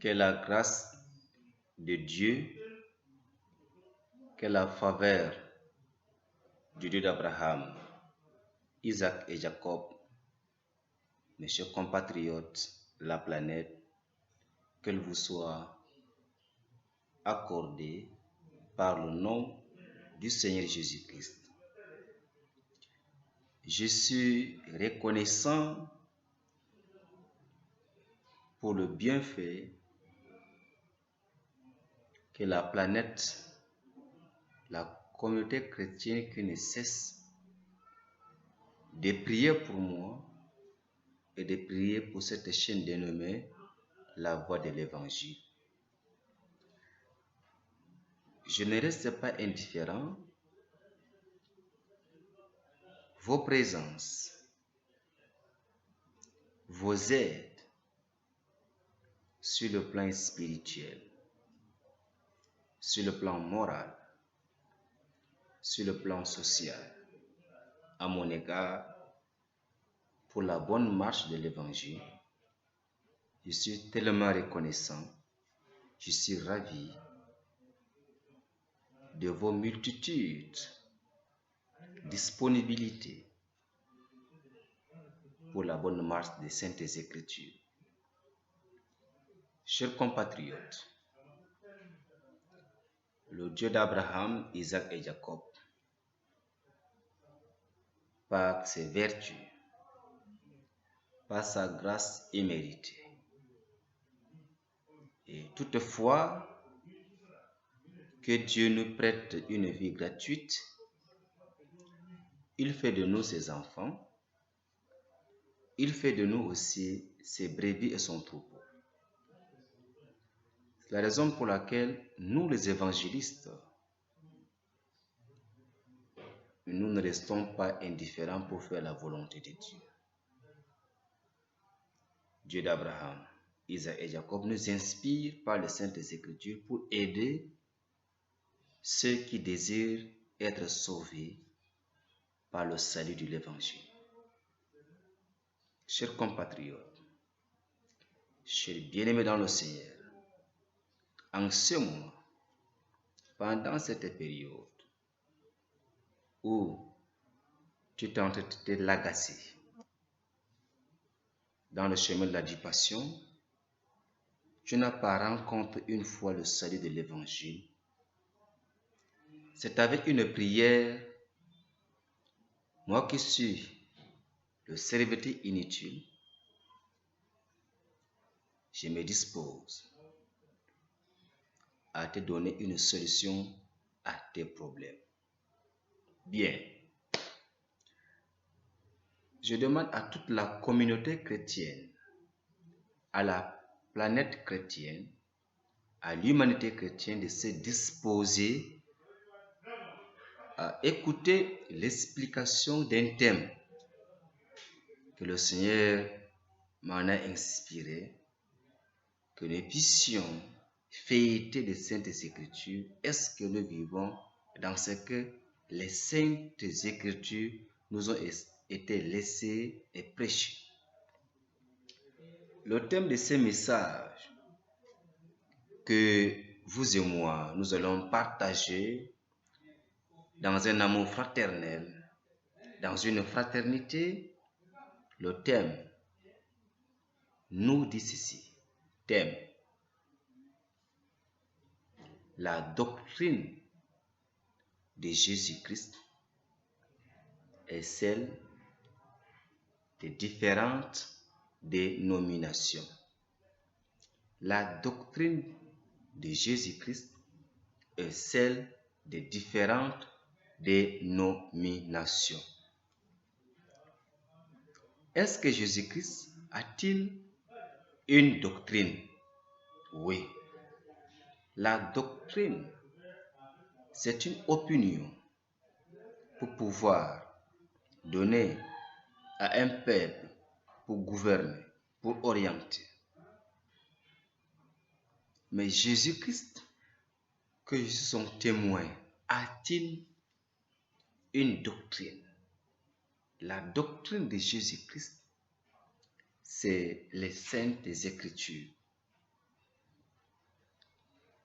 Que la grâce de Dieu, que la faveur du Dieu d'Abraham, Isaac et Jacob, mes chers compatriotes, la planète, qu'elle vous soit accordée par le nom du Seigneur Jésus-Christ. Je suis reconnaissant pour le bienfait que la planète, la communauté chrétienne qui ne cesse de prier pour moi et de prier pour cette chaîne dénommée La Voix de l'Évangile. Je ne reste pas indifférent. Vos présences, vos aides sur le plan spirituel, sur le plan moral, sur le plan social, à mon égard, pour la bonne marche de l'Évangile, je suis tellement reconnaissant, je suis ravi de vos multitudes, disponibilité pour la bonne marche des Saintes Écritures. Chers compatriotes, le Dieu d'Abraham, Isaac et Jacob, par ses vertus, par sa grâce imméritée, et toutefois que Dieu nous prête une vie gratuite, il fait de nous ses enfants, il fait de nous aussi ses brebis et son troupeau. C'est la raison pour laquelle nous, les évangélistes, nous ne restons pas indifférents pour faire la volonté de Dieu. Dieu d'Abraham, Isaac et Jacob nous inspire par les Saintes Écritures pour aider ceux qui désirent être sauvés par le salut de l'Évangile. Chers compatriotes, chers bien-aimés dans le Seigneur, en ce moment, pendant cette période où tu es en train de l'agacer dans le chemin de la dissipation, tu n'as pas rencontré une fois le salut de l'Évangile. C'est avec une prière, moi qui suis le serviteur inutile, je me dispose à te donner une solution à tes problèmes. Bien. Je demande à toute la communauté chrétienne, à la planète chrétienne, à l'humanité chrétienne de se disposer à écouter l'explication d'un thème que le Seigneur m'en a inspiré, que nous puissions fêter les Saintes Écritures. Est-ce que nous vivons dans ce que les Saintes Écritures nous ont été laissées et prêchées? Le thème de ces messages que vous et moi, nous allons partager dans un amour fraternel, dans une fraternité, le thème nous dit ceci. Thème: la doctrine de Jésus-Christ est celle des différentes dénominations. La doctrine de Jésus-Christ est celle des différentes dénominations. Est-ce que Jésus-Christ a-t-il une doctrine? Oui. La doctrine, c'est une opinion pour pouvoir donner à un peuple, pour gouverner, pour orienter. Mais Jésus-Christ, que je suis son témoin, a-t-il une doctrine? La doctrine de Jésus-Christ, c'est les Saintes Écritures.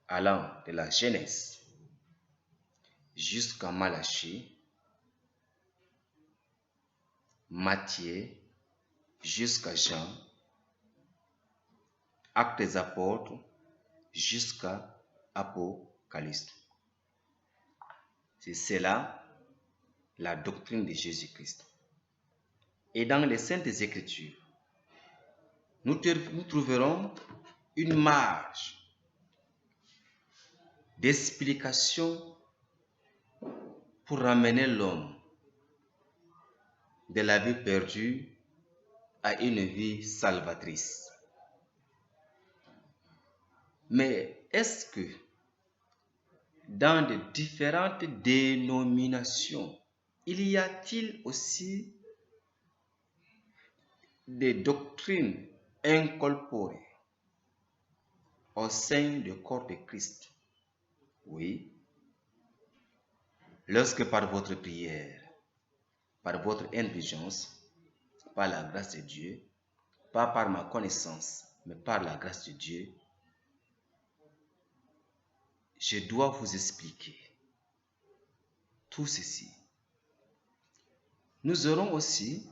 allant de la Genèse jusqu'à Malachie, Matthieu jusqu'à Jean, Actes des Apôtres jusqu'à Apocalypse. C'est cela la doctrine de Jésus-Christ. Et dans les Saintes Écritures, nous trouverons une marge d'explication pour ramener l'homme de la vie perdue à une vie salvatrice. Mais est-ce que dans de différentes dénominations, il y a-t-il aussi des doctrines incorporées au sein du corps de Christ? Oui. Lorsque par votre prière, par votre indulgence, par la grâce de Dieu, pas par ma connaissance, mais par la grâce de Dieu, je dois vous expliquer tout ceci. Nous aurons aussi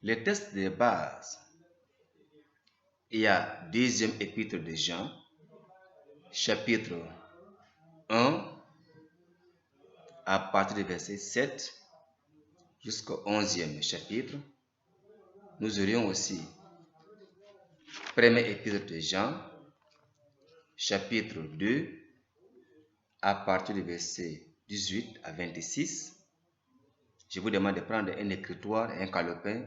les textes de base. Il y a deuxième épître de Jean, chapitre 1, à partir du verset 7 jusqu'au 11e chapitre. Nous aurions aussi premier épître de Jean, chapitre 2, à partir du verset 18 à 26. Je vous demande de prendre un écritoire, un calepin,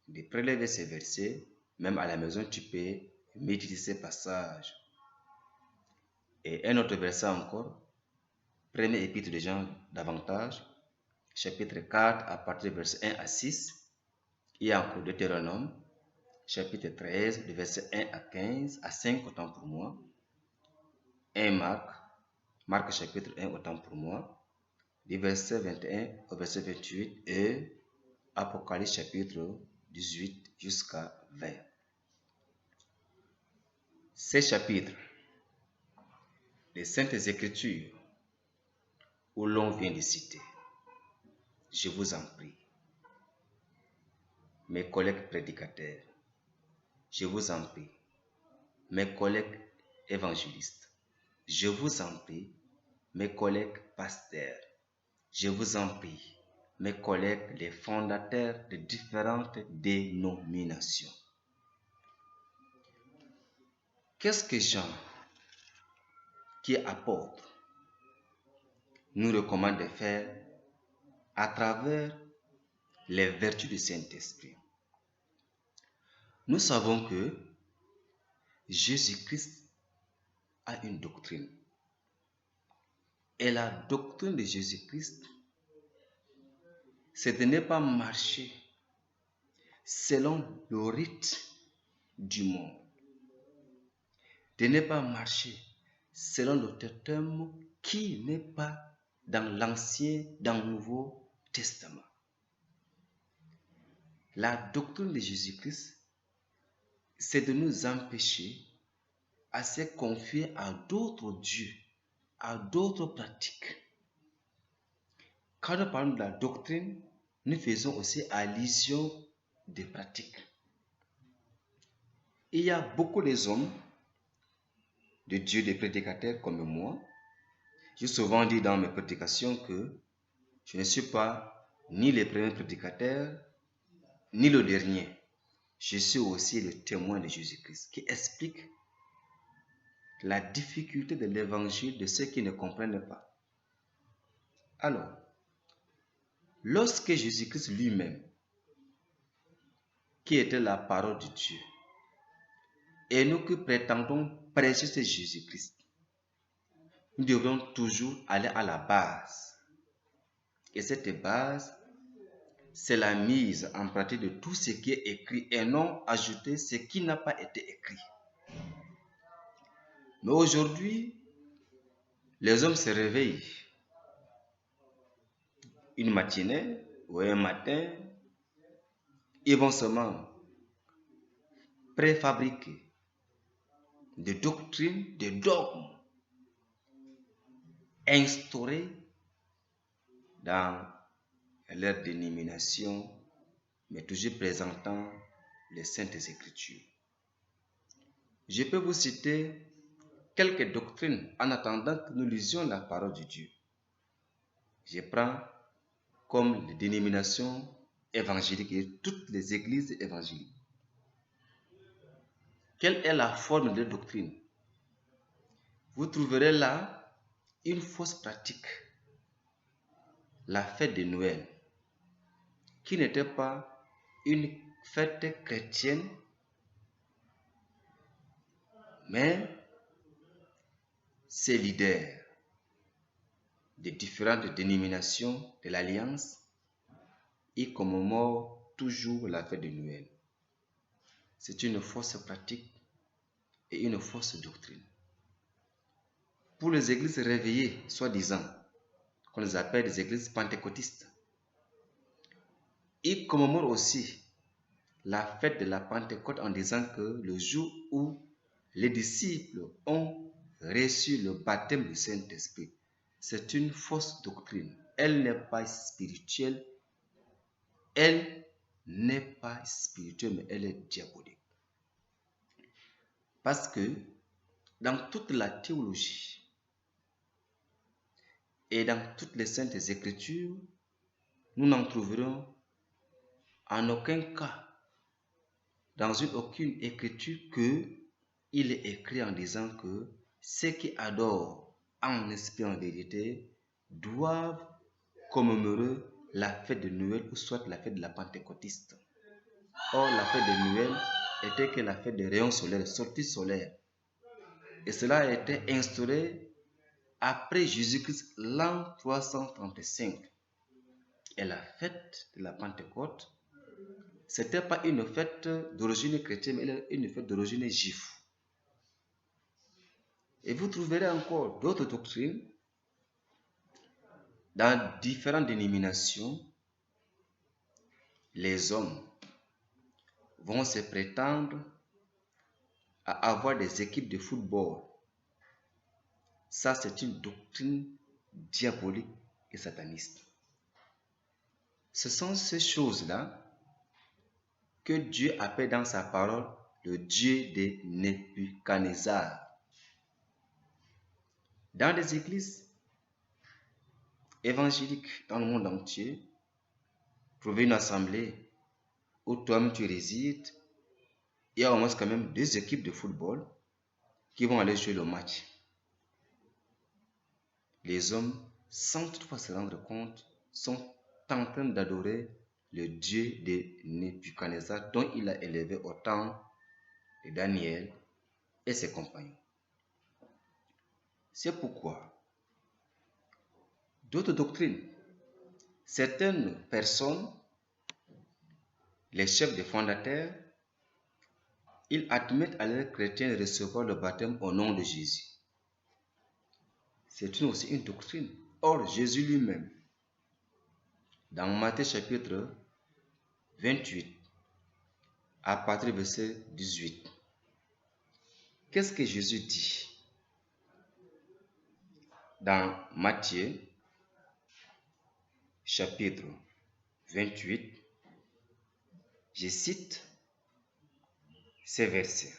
de prélever ces versets. Même à la maison, tu peux méditer ces passages. Et un autre verset encore, premier épître de Jean davantage, chapitre 4 à partir du verset 1 à 6. Il y a encore Deutéronome, chapitre 13, du verset 1 à 15, à 5 autant pour moi. 1 Marc chapitre 1 autant pour moi, du verset 21 au verset 28 et Apocalypse chapitre 18 jusqu'à 20. Ces chapitres des Saintes Écritures où l'on vient de citer, je vous en prie, mes collègues prédicateurs, je vous en prie, mes collègues évangélistes, je vous en prie, mes collègues pasteurs, je vous en prie, mes collègues les fondateurs de différentes dénominations. Qu'est-ce que Jean, qui est apôtre, nous recommande de faire à travers les vertus du Saint-Esprit? Nous savons que Jésus-Christ a une doctrine. Et la doctrine de Jésus-Christ, c'est de ne pas marcher selon le rythme du monde. De ne pas marcher selon le terme qui n'est pas dans l'Ancien, dans le Nouveau Testament. La doctrine de Jésus-Christ, c'est de nous empêcher à se confier à d'autres dieux, à d'autres pratiques. Quand nous parlons de la doctrine, nous faisons aussi allusion des pratiques. Il y a beaucoup d'hommes de Dieu, des prédicateurs comme moi. J'ai souvent dit dans mes prédications que je ne suis pas ni le premier prédicateur, ni le dernier. Je suis aussi le témoin de Jésus-Christ qui explique la difficulté de l'évangile de ceux qui ne comprennent pas. Alors, lorsque Jésus-Christ lui-même, qui était la parole de Dieu, et nous qui prétendons prêcher ce Jésus-Christ, nous devons toujours aller à la base. Et cette base, c'est la mise en pratique de tout ce qui est écrit et non ajouter ce qui n'a pas été écrit. Mais aujourd'hui, les hommes se réveillent une matinée ou un matin, ils vont seulement préfabriquer des doctrines, des dogmes instaurés dans leur dénomination, mais toujours présentant les Saintes Écritures. Je peux vous citer quelques doctrines en attendant que nous lisions la parole de Dieu. Je prends comme les dénominations évangéliques et toutes les églises évangéliques. Quelle est la forme de doctrine? Vous trouverez là une fausse pratique, la fête de Noël, qui n'était pas une fête chrétienne, mais ses leaders des différentes dénominations de l'Alliance, ils commémorent toujours la fête de Noël. C'est une fausse pratique et une fausse doctrine. Pour les églises réveillées, soi-disant, qu'on les appelle des églises pentecôtistes, ils commémorent aussi la fête de la Pentecôte en disant que le jour où les disciples ont reçu le baptême du Saint-Esprit, c'est une fausse doctrine. Elle n'est pas spirituelle. Elle n'est pas spirituelle, mais elle est diabolique. Parce que dans toute la théologie et dans toutes les saintes écritures, nous n'en trouverons en aucun cas, dans aucune écriture, qu'il est écrit en disant que ceux qui adorent en esprit en vérité doivent commémorer la fête de Noël ou soit la fête de la Pentecôtiste. Or, la fête de Noël était que la fête des rayons solaires, sortie solaire. Et cela a été instauré après Jésus-Christ l'an 335. Et la fête de la Pentecôte, ce n'était pas une fête d'origine chrétienne, mais une fête d'origine juive. Et vous trouverez encore d'autres doctrines dans différentes dénominations. Les hommes vont se prétendre à avoir des équipes de football. Ça, c'est une doctrine diabolique et sataniste. Ce sont ces choses-là que Dieu appelle dans sa parole le Dieu de Nebuchadnezzar. Dans les églises évangéliques dans le monde entier, trouver une assemblée où toi-même tu résides, il y a au moins quand même 2 équipes de football qui vont aller jouer le match. Les hommes, sans toutefois se rendre compte, sont en train d'adorer le Dieu de Nebuchadnezzar dont il a élevé au temps de Daniel et ses compagnons. C'est pourquoi d'autres doctrines, certaines personnes, les chefs des fondateurs, ils admettent à leurs chrétiens de recevoir le baptême au nom de Jésus. C'est aussi une doctrine. Or, Jésus lui-même, dans Matthieu chapitre 28, à partir du verset 18, qu'est-ce que Jésus dit? Dans Matthieu chapitre 28, je cite ces versets.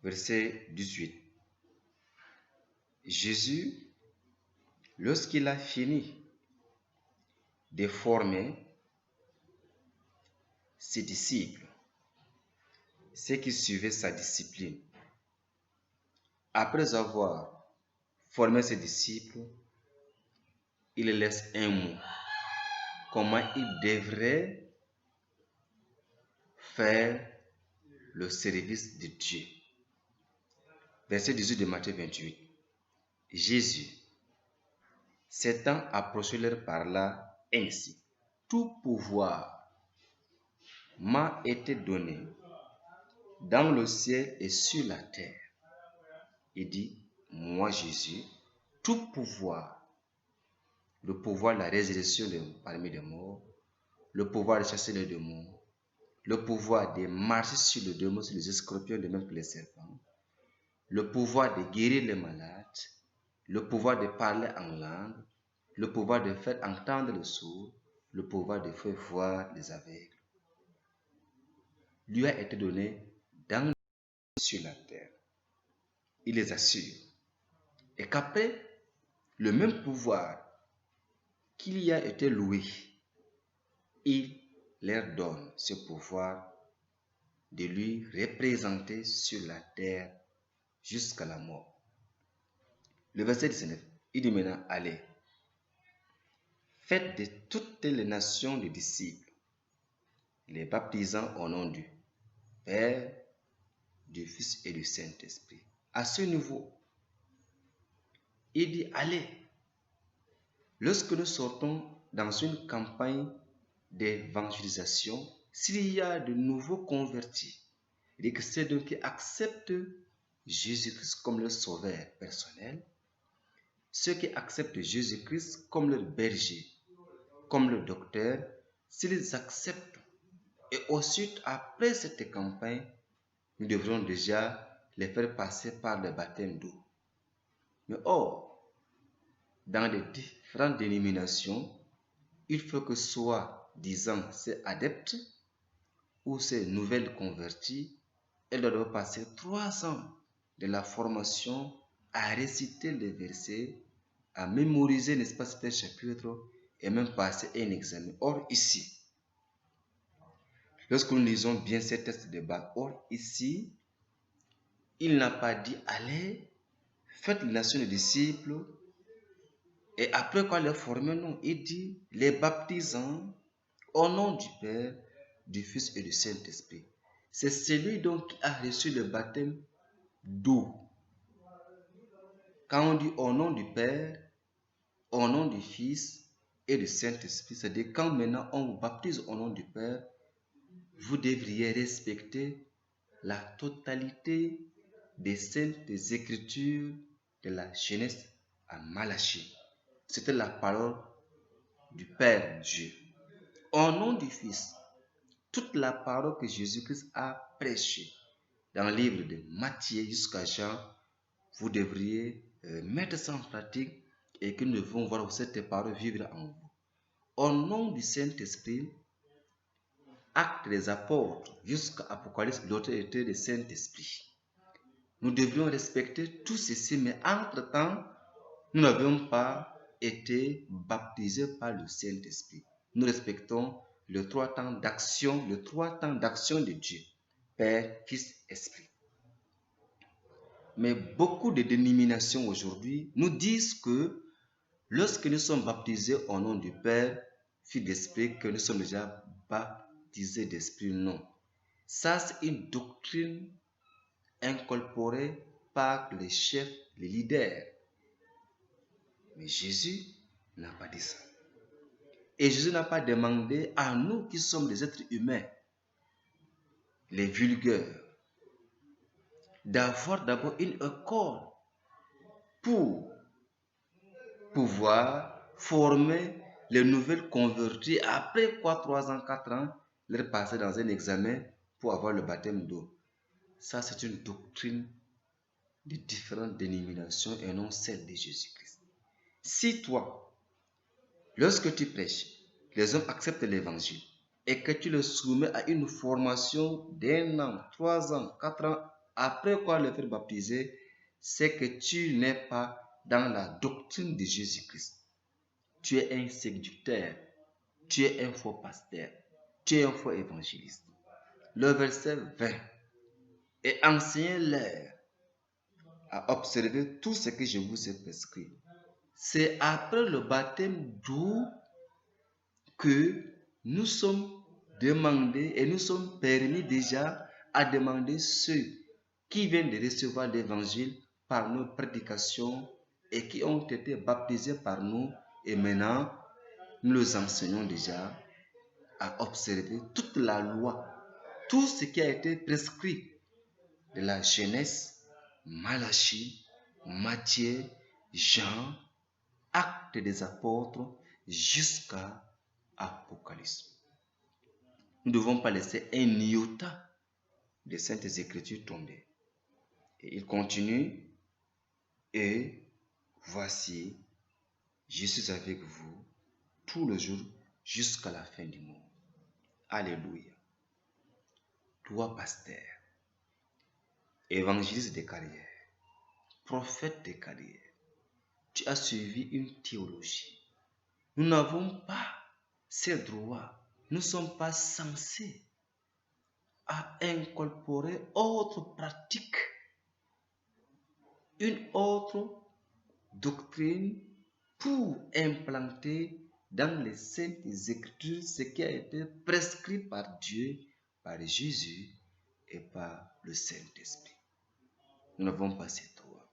Verset 18. Jésus, lorsqu'il a fini de former ses disciples, ceux qui suivaient sa discipline, après avoir formé ses disciples, il laisse un mot. Comment ils devraient faire le service de Dieu. Verset 18 de Matthieu 28. Jésus, s'étant approché leur parla ainsi. Tout pouvoir m'a été donné dans le ciel et sur la terre. Il dit, moi Jésus, tout pouvoir, le pouvoir de la résurrection parmi les morts, le pouvoir de chasser les démons, le pouvoir de marcher sur les démons, sur les scorpions, de même que les serpents, le pouvoir de guérir les malades, le pouvoir de parler en langue, le pouvoir de faire entendre les sourds, le pouvoir de faire voir les aveugles, lui a été donné dans sur la terre. Il les assure. Et qu'après, le même pouvoir qu'il y a été loué, il leur donne ce pouvoir de lui représenter sur la terre jusqu'à la mort. Le verset 19, il dit maintenant, allez, faites de toutes les nations des disciples, les baptisant au nom du Père, du Fils et du Saint-Esprit. À ce niveau, il dit, allez, lorsque nous sortons dans une campagne d'évangélisation, s'il y a de nouveaux convertis, et que c'est donc qui acceptent Jésus-Christ comme leur sauveur personnel, ceux qui acceptent Jésus-Christ comme leur berger, comme leur docteur, s'ils acceptent, et ensuite, après cette campagne, nous devrons déjà les faire passer par le baptême d'eau. Mais or, dans les différentes dénominations, il faut que soit, disant, ces adeptes ou ces nouvelles convertis, elles doivent passer 3 ans de la formation à réciter les versets, à mémoriser, n'est-ce pas, certains chapitres et même passer un examen. Or, ici, lorsque nous lisons bien ces textes de base, or, ici, il n'a pas dit, allez, faites les nations des disciples, et après quoi les former, non, il dit, les baptisant au nom du Père, du Fils et du Saint-Esprit. C'est celui donc qui a reçu le baptême d'eau. Quand on dit au nom du Père, au nom du Fils et du Saint-Esprit, c'est-à-dire quand maintenant on vous baptise au nom du Père, vous devriez respecter la totalité des saintes écritures de la Genèse à Malachie. C'était la parole du Père Dieu. Au nom du Fils, toute la parole que Jésus-Christ a prêchée dans le livre de Matthieu jusqu'à Jean, vous devriez mettre ça en pratique et que nous devons voir cette parole vivre en vous. Au nom du Saint-Esprit, Actes des Apôtres jusqu'à Apocalypse, l'autorité du Saint-Esprit. Nous devrions respecter tout ceci, mais entre-temps, nous n'avions pas été baptisés par le Saint-Esprit. Nous respectons les 3 temps d'action, de Dieu, Père, Fils, Esprit. Mais beaucoup de dénominations aujourd'hui nous disent que lorsque nous sommes baptisés au nom du Père, Fils, d'Esprit, que nous sommes déjà baptisés d'Esprit, non. Ça, c'est une doctrine incorporée par les chefs, les leaders. Mais Jésus n'a pas dit ça. Et Jésus n'a pas demandé à nous qui sommes des êtres humains, les vulgaires, d'avoir d'abord une école pour pouvoir former les nouvelles convertis. Après quoi, 3 ans, 4 ans, leur passer dans un examen pour avoir le baptême d'eau. Ça, c'est une doctrine de différentes dénominations et non celle de Jésus-Christ. Si toi, lorsque tu prêches, les hommes acceptent l'évangile et que tu les soumets à une formation d'1 an, 3 ans, 4 ans, après quoi les faire baptiser, c'est que tu n'es pas dans la doctrine de Jésus-Christ. Tu es un séducteur, tu es un faux pasteur, tu es un faux évangéliste. Le verset 20. Et enseignez-leur à observer tout ce que je vous ai prescrit. C'est après le baptême d'eau que nous sommes demandés et nous sommes permis déjà à demander ceux qui viennent de recevoir l'évangile par nos prédications et qui ont été baptisés par nous, et maintenant nous les enseignons déjà à observer toute la loi, tout ce qui a été prescrit de la Genèse, Malachie, Matthieu, Jean, Actes des Apôtres jusqu'à Apocalypse. Nous ne devons pas laisser un iota des Saintes Écritures tomber. Et il continue, et voici, je suis avec vous tout le jour jusqu'à la fin du monde. Alléluia. Toi, pasteur, évangéliste des carrières, prophète des carrières, tu as suivi une théologie. Nous n'avons pas ces droits. Nous ne sommes pas censés à incorporer autre pratique, une autre doctrine pour implanter dans les saintes écritures ce qui a été prescrit par Dieu, par Jésus et par le Saint-Esprit. Nous n'avons pas ces droits.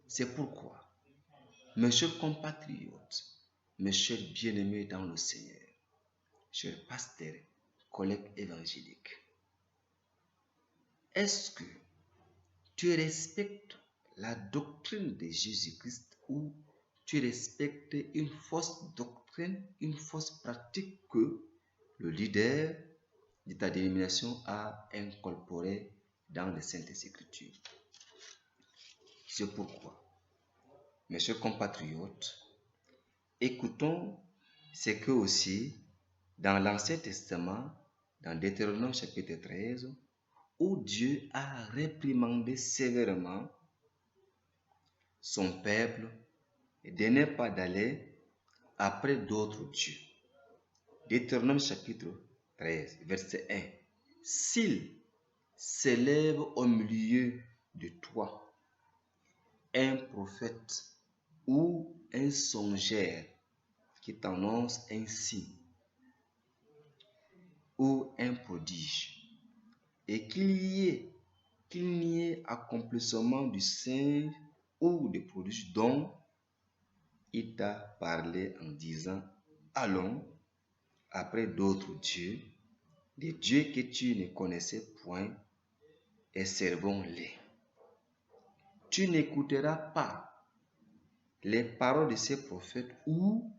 C'est pourquoi, mes chers compatriotes, mes chers bien-aimés dans le Seigneur, chers pasteurs, collègues évangéliques, est-ce que tu respectes la doctrine de Jésus-Christ ou tu respectes une fausse doctrine, une fausse pratique que le leader de ta dénomination a incorporée dans les Saintes Écritures? C'est pourquoi, mes chers compatriotes, écoutons ce que aussi dans l'Ancien Testament, dans Deutéronome chapitre 13, où Dieu a réprimandé sévèrement son peuple de ne pas d'aller après d'autres dieux. Deutéronome chapitre 13, verset 1. S'il s'élève au milieu de toi un prophète ou un songeur qui t'annonce un signe ou un prodige, et qu'il n'y ait accomplissement du signe ou du prodige dont il t'a parlé en disant, allons après d'autres dieux, des dieux que tu ne connaissais point, et servons-les. Tu n'écouteras pas les paroles de ces prophètes ou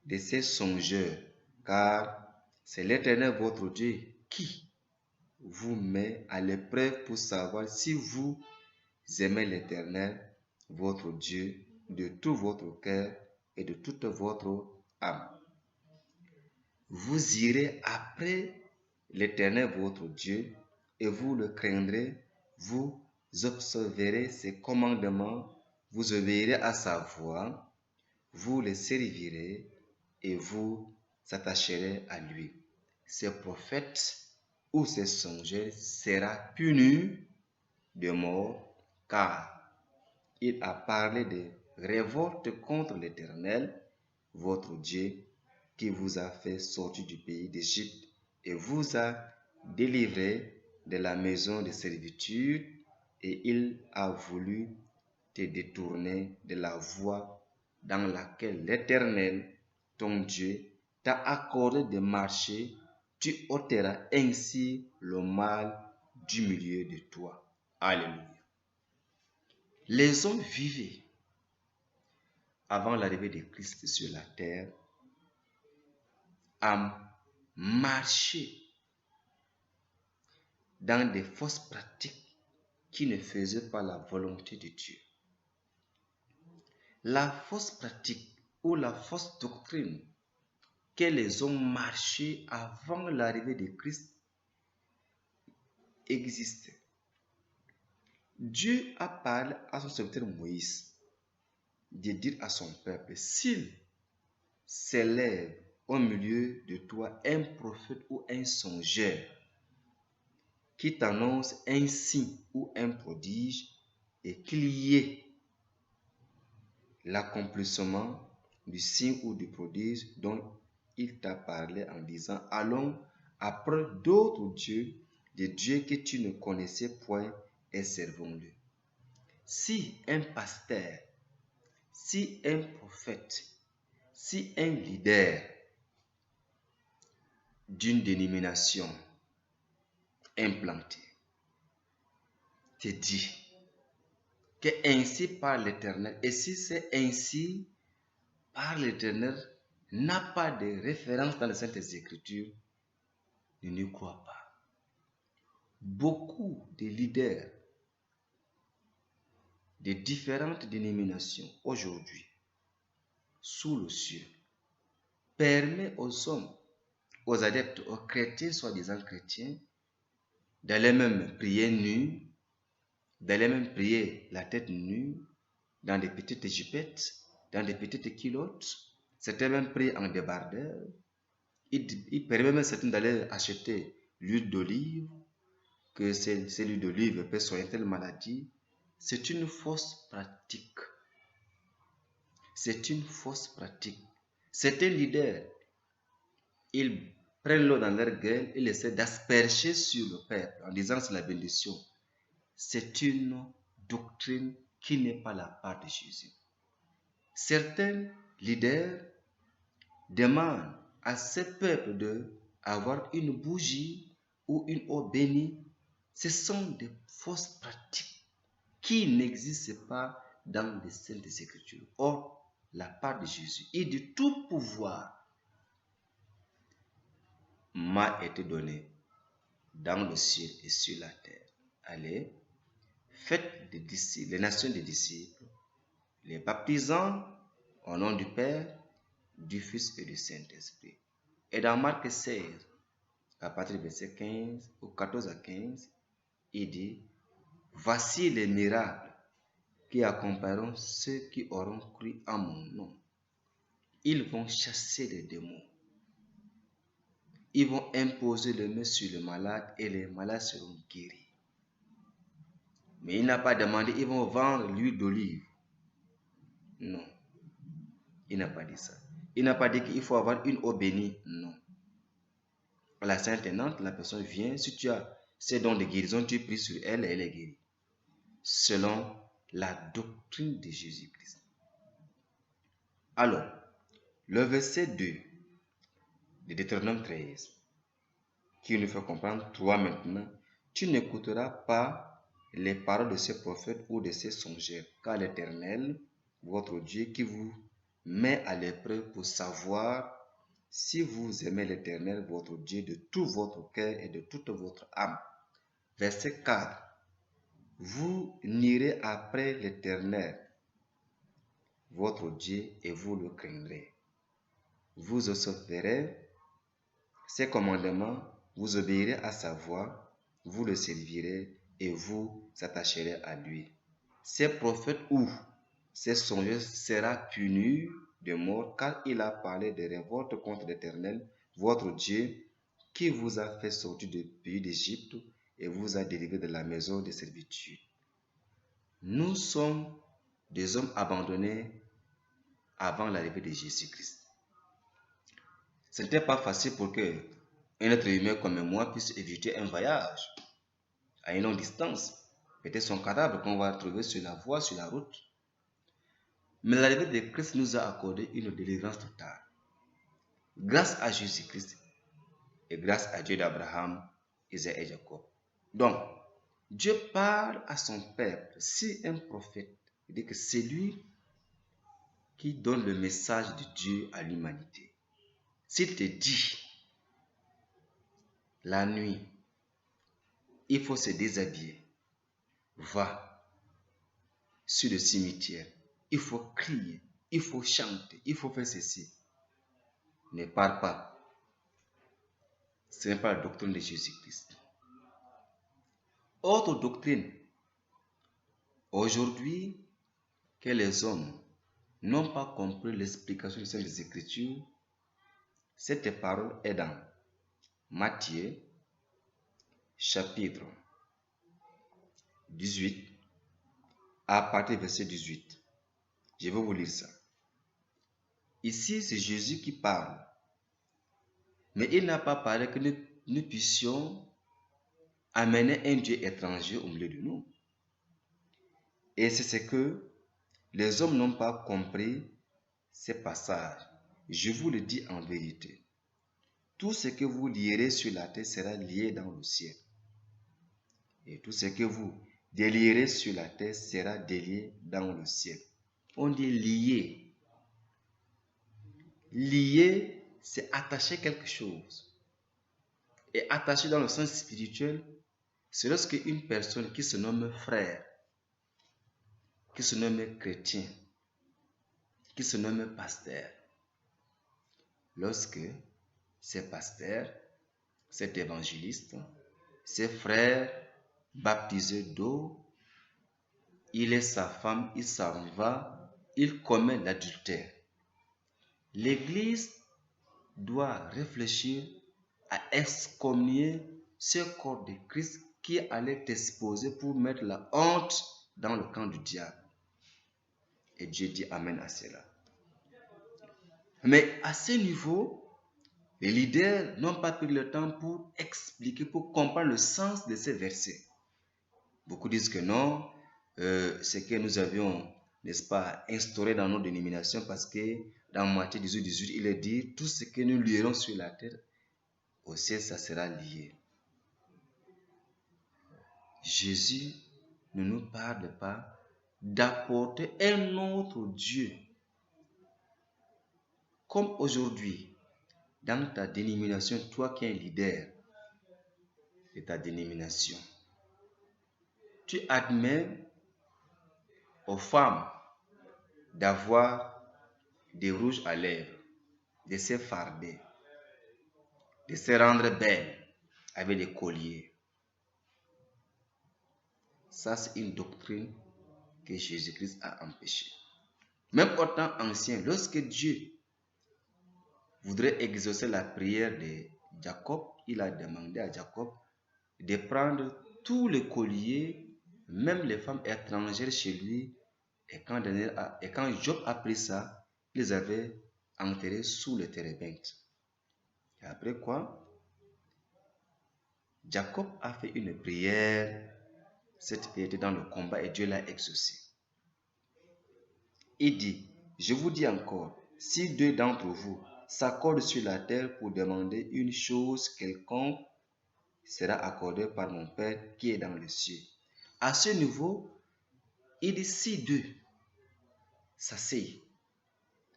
de ces songeurs, car c'est l'Éternel votre Dieu qui vous met à l'épreuve pour savoir si vous aimez l'Éternel, votre Dieu, de tout votre cœur et de toute votre âme. Vous irez après l'Éternel, votre Dieu, et vous le craindrez, vous observerez ses commandements, vous obéirez à sa voix, vous le servirez et vous attacherez à lui. Ces prophètes ou ces songeurs sera puni de mort, car il a parlé de révolte contre l'Éternel, votre Dieu, qui vous a fait sortir du pays d'Égypte et vous a délivré de la maison de servitude, et il a voulu te détourner de la voie dans laquelle l'Éternel, ton Dieu, t'a accordé de marcher. Tu ôteras ainsi le mal du milieu de toi. Alléluia. Les hommes vivaient avant l'arrivée de Christ sur la terre à marcher dans des fausses pratiques qui ne faisaient pas la volonté de Dieu. La fausse pratique ou la fausse doctrine que les hommes marchaient avant l'arrivée de Christ existait. Dieu a parlé à son serviteur Moïse de dire à son peuple, s'il s'élève au milieu de toi un prophète ou un songeur qui t'annonce un signe ou un prodige, et qu'il y ait l'accomplissement du signe ou du prodige dont il t'a parlé en disant, allons après d'autres dieux, des dieux que tu ne connaissais point, et servons-le. Si un pasteur, si un prophète, si un leader d'une dénomination implantée te dit que ainsi par l'Éternel, et si c'est ainsi par l'Éternel, n'a pas de référence dans les Saintes Écritures, ne n'y crois pas. Beaucoup de leaders des différentes dénominations aujourd'hui sous le ciel permet aux hommes, aux adeptes, aux chrétiens, soi-disant chrétiens, d'aller même prier nus, d'aller même prier la tête nue, dans des petites jupettes, dans des petites culottes. Certains même prient en débardeur. Il permet même certains d'aller acheter l'huile d'olive, que c'est l'huile d'olive peut soigner telle maladie. C'est une fausse pratique. C'est une fausse pratique. Certains leaders, ils prennent l'eau dans leur gueule, ils essaient d'asperger sur le peuple en disant c'est la bénédiction. C'est une doctrine qui n'est pas la part de Jésus. Certains leaders demandent à ce peuple d'avoir une bougie ou une eau bénie. Ce sont des fausses pratiques qui n'existent pas dans les Saintes Écritures. Or, la part de Jésus et de tout pouvoir m'a été donné dans le ciel et sur la terre. Allez, faites des disciples, les nations des disciples, les baptisant au nom du Père, du Fils et du Saint-Esprit. Et dans Marc 16, à partir du verset 15 ou 14 à 15, il dit, voici les miracles qui accompagneront ceux qui auront cru en mon nom. Ils vont chasser les démons. Ils vont imposer les mains sur les malades et les malades seront guéris. Mais il n'a pas demandé, ils vont vendre l'huile d'olive. Non. Il n'a pas dit ça. Il n'a pas dit qu'il faut avoir une eau bénie. Non. À la Sainte Nantes, la personne vient, si tu as ces dons de guérison, tu pries sur elle et elle est guérie. Selon la doctrine de Jésus-Christ. Alors, le verset 2 de Deutéronome 13, qui nous fait comprendre, toi maintenant, tu n'écouteras pas les paroles de ces prophètes ou de ces songeurs, car l'Éternel, votre Dieu, qui vous met à l'épreuve pour savoir si vous aimez l'Éternel, votre Dieu, de tout votre cœur et de toute votre âme. Verset 4. Vous n'irez après l'Éternel, votre Dieu, et vous le craindrez. Vous observerez ses commandements, vous obéirez à sa voix, vous le servirez et vous attacherez à lui. Ces prophètes ou ces songeurs sera puni de mort car il a parlé de révolte contre l'Éternel, votre Dieu, qui vous a fait sortir du pays d'Égypte et vous a délivré de la maison de servitude. Nous sommes des hommes abandonnés avant l'arrivée de Jésus-Christ. Ce n'était pas facile pour qu'un être humain comme moi puisse éviter un voyage à une longue distance. Peut-être son cadavre qu'on va trouver sur la voie, sur la route. Mais l'arrivée de Christ nous a accordé une délivrance totale. Grâce à Jésus-Christ et grâce à Dieu d'Abraham, Isaac et Jacob. Donc, Dieu parle à son peuple. Si un prophète, il dit que c'est lui qui donne le message de Dieu à l'humanité. S'il te dit, la nuit, il faut se déshabiller, va sur le cimetière, il faut crier, il faut chanter, il faut faire ceci. Ne pars pas. Ce n'est pas la doctrine de Jésus-Christ. Autre doctrine, aujourd'hui, que les hommes n'ont pas compris l'explication des Saintes Écritures, cette parole est dans Matthieu, chapitre 18, à partir du verset 18. Je vais vous lire ça. Ici, c'est Jésus qui parle. Mais il n'a pas parlé que nous puissions amener un Dieu étranger au milieu de nous. Et c'est ce que les hommes n'ont pas compris ces passages. Je vous le dis en vérité. Tout ce que vous lierez sur la terre sera lié dans le ciel. Et tout ce que vous délierez sur la terre sera délié dans le ciel. On dit lié. Lié, c'est attacher quelque chose. Et attaché dans le sens spirituel, c'est lorsque une personne qui se nomme frère qui se nomme chrétien, qui se nomme pasteur. Lorsque ces pasteurs, cet évangéliste, ses frères baptisés d'eau, il et sa femme, il s'en va, il commet l'adultère. L'Église doit réfléchir à excommunier ce corps de Christ qui allait exposer pour mettre la honte dans le camp du diable. Et Dieu dit amen à cela. Mais à ce niveau, les leaders n'ont pas pris le temps pour expliquer, pour comprendre le sens de ces versets. Beaucoup disent que non, c'est que nous avions, n'est-ce pas, instauré dans nos dénominations, parce que dans Matthieu 18, il est dit, tout ce que nous lierons sur la terre, au ciel, ça sera lié. Jésus ne nous parle pas d'apporter un autre Dieu. Comme aujourd'hui, dans ta dénomination, toi qui es un leader de ta dénomination, tu admets aux femmes d'avoir des rouges à lèvres, de se farder, de se rendre belles avec des colliers. Ça, c'est une doctrine que Jésus-Christ a empêchée. Même au temps ancien, lorsque Dieu voudrait exaucer la prière de Jacob, il a demandé à Jacob de prendre tous les colliers, même les femmes étrangères chez lui. Et quand Job a pris ça, il les avait enterrés sous le térébinthe. Et après quoi, Jacob a fait une prière. Cette prière était dans le combat et Dieu l'a exaucé. Il dit, je vous dis encore, si deux d'entre vous s'accordent sur la terre pour demander une chose quelconque, sera accordée par mon Père qui est dans les cieux. À ce niveau, il dit si deux s'asseyent,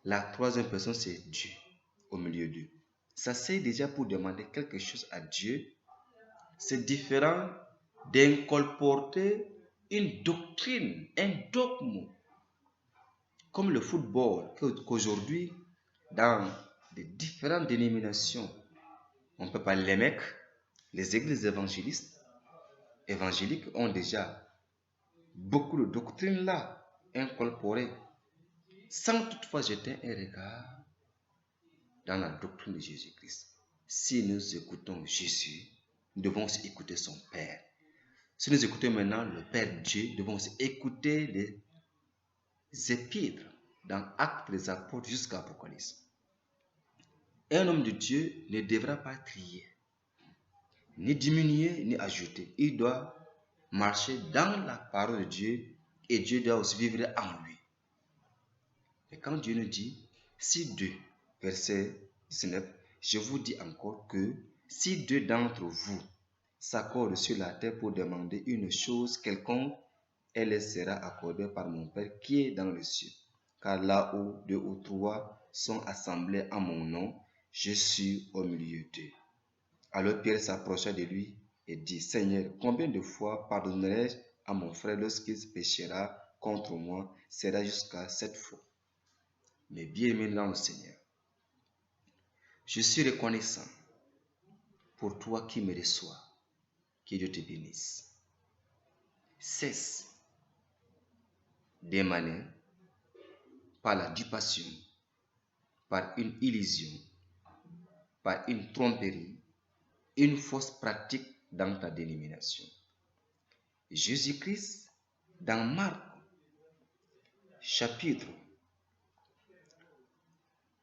la troisième personne c'est Dieu au milieu d'eux. S'asseyent déjà pour demander quelque chose à Dieu, c'est différent d'incorporer une doctrine, un dogme, comme le football, qu'aujourd'hui, dans les différentes dénominations, on peut parler les mecs, les églises évangéliques ont déjà beaucoup de doctrines là incorporées, sans toutefois jeter un regard dans la doctrine de Jésus-Christ. Si nous écoutons Jésus, nous devons aussi écouter son Père. Si nous écoutons maintenant le Père Dieu, nous devons aussi écouter les épîtres dans Actes des Apôtres jusqu'à Apocalypse. Un homme de Dieu ne devra pas trier, ni diminuer, ni ajouter. Il doit marcher dans la parole de Dieu et Dieu doit aussi vivre en lui. Et quand Dieu nous dit, si deux, verset 19, je vous dis encore que si deux d'entre vous s'accordent sur la terre pour demander une chose quelconque, elle sera accordée par mon Père qui est dans les cieux. Car là où deux ou trois sont assemblés en mon nom, je suis au milieu d'eux. Alors Pierre s'approcha de lui et dit, Seigneur, combien de fois pardonnerai-je à mon frère lorsqu'il péchera contre moi? Sera jusqu'à 7 fois. Mais bien-aimé dans le Seigneur, je suis reconnaissant pour toi qui me reçois. Que Dieu te bénisse. Cesse d'émaner par la dupation, par une illusion, par une tromperie, une fausse pratique dans ta dénomination. Jésus-Christ, dans Marc, chapitre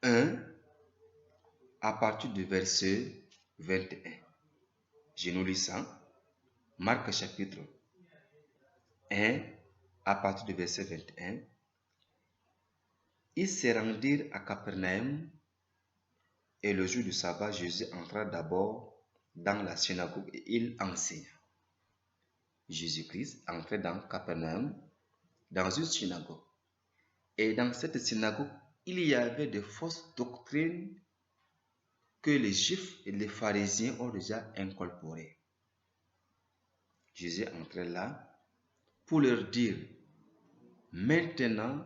1, à partir du verset 21. Je nous lis ça. Marc, chapitre 1, à partir du verset 21. Ils se rendirent à Capernaum et le jour du sabbat, Jésus entra d'abord dans la synagogue et il enseigna. Jésus-Christ entrait dans Capernaum, dans une synagogue. Et dans cette synagogue, il y avait de fausses doctrines que les Juifs et les pharisiens ont déjà incorporées. Jésus entrait là pour leur dire, maintenant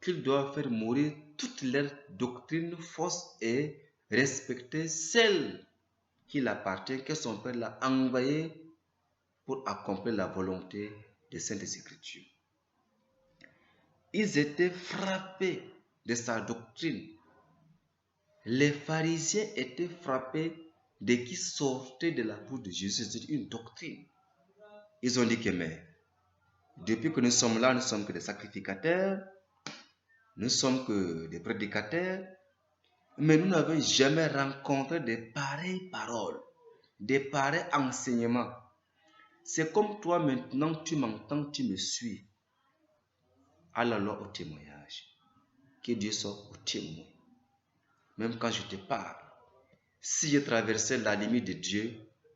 qu'ils doivent faire mourir toutes leurs doctrines fausses et respecter celles qu'il appartient, que son Père l'a envoyé pour accomplir la volonté des Saintes Écritures. Ils étaient frappés de sa doctrine. Les pharisiens étaient frappés de qui sortait de la bouche de Jésus, c'est une doctrine. Ils ont dit que mais depuis que nous sommes là, nous sommes que des sacrificateurs, nous sommes que des prédicateurs, mais nous n'avons jamais rencontré de pareilles paroles, de pareils enseignements. C'est comme toi maintenant, tu m'entends, tu me suis. Alors au témoignage, que Dieu soit au témoin. Même quand je te parle, si je traversais la limite de Dieu,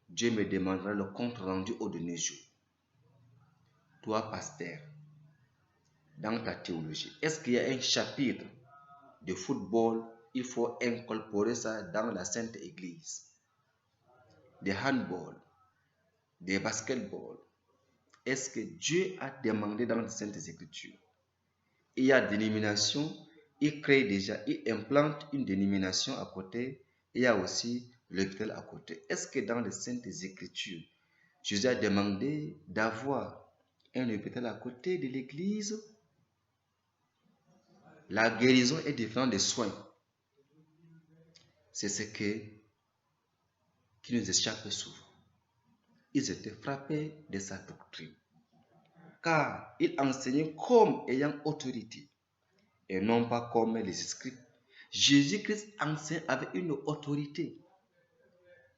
Dieu me demandera le compte rendu au dernier jour. Toi, pasteur, dans ta théologie, est-ce qu'il y a un chapitre de football, il faut incorporer ça dans la Sainte Église? De handball, de basketball. Est-ce que Dieu a demandé dans les Saintes Écritures? Il y a des dénominations, il crée déjà, il implante une dénomination à côté, il y a aussi l'hôpital à côté. Est-ce que dans les Saintes Écritures, Jésus a demandé d'avoir un hôpital à côté de l'église? La guérison est différente des soins. C'est ce qui nous échappe souvent. Ils étaient frappés de sa doctrine, car il enseignait comme ayant autorité et non pas comme les scribes. Jésus-Christ enseigne avec une autorité,